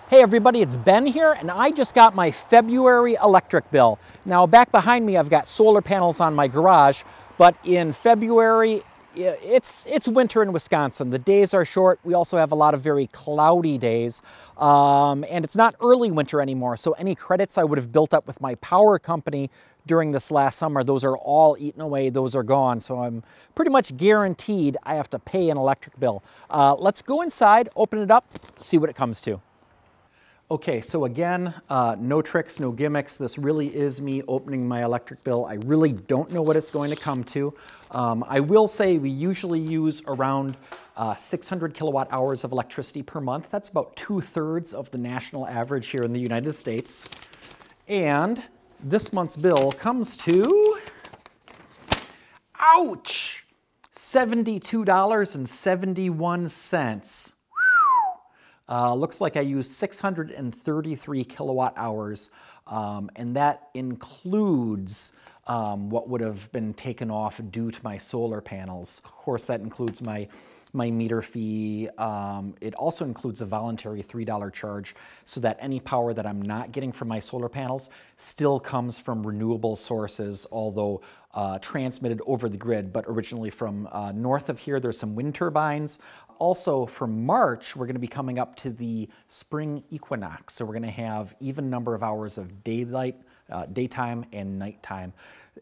Hey everybody, it's Ben here, and I just got my February electric bill. Now back behind me I've got solar panels on my garage, but in February it's winter in Wisconsin. The days are short. We also have a lot of very cloudy days, and it's not early winter anymore, so any credits I would have built up with my power company during this last summer, those are all eaten away, those are gone. So I'm pretty much guaranteed I have to pay an electric bill. Let's go inside, open it up, see what it comes to. Okay, so again, no tricks, no gimmicks. This really is me opening my electric bill. I really don't know what it's going to come to. I will say we usually use around 600 kilowatt hours of electricity per month. That's about 2/3 of the national average here in the United States. And this month's bill comes to, ouch, $72.71. Looks like I used 633 kilowatt hours, and that includes what would have been taken off due to my solar panels. Of course, that includes my meter fee. It also includes a voluntary $3 charge so that any power that I'm not getting from my solar panels still comes from renewable sources, although transmitted over the grid, but originally from north of here. There's some wind turbines. Also, from March, we're going to be coming up to the spring equinox, so we're going to have even number of hours of daylight, daytime and nighttime.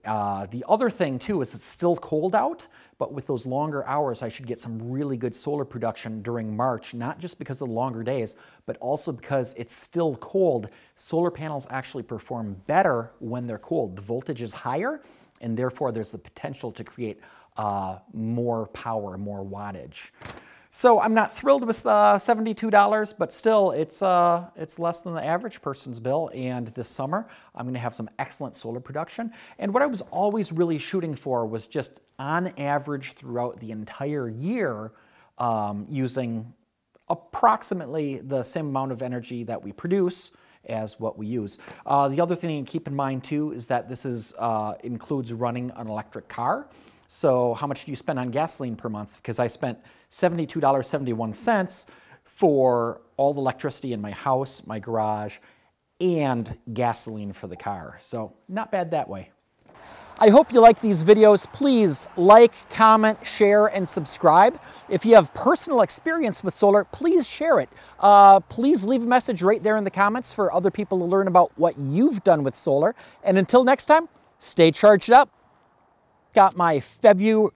The other thing, too, is it's still cold out, but with those longer hours, I should get some really good solar production during March, not just because of the longer days, but also because it's still cold. Solar panels actually perform better when they're cold. The voltage is higher, and therefore there's the potential to create more power, more wattage. So I'm not thrilled with $72, but still it's less than the average person's bill. And this summer, I'm going to have some excellent solar production. And what I was always really shooting for was just on average throughout the entire year, using approximately the same amount of energy that we produce as what we use. The other thing to keep in mind too is that this includes running an electric car. So how much do you spend on gasoline per month? Because I spent $72.71 for all the electricity in my house, my garage, and gasoline for the car. So not bad that way. I hope you like these videos. Please like, comment, share, and subscribe. If you have personal experience with solar, please share it. Please leave a message right there in the comments for other people to learn about what you've done with solar. And until next time, stay charged up. Got my February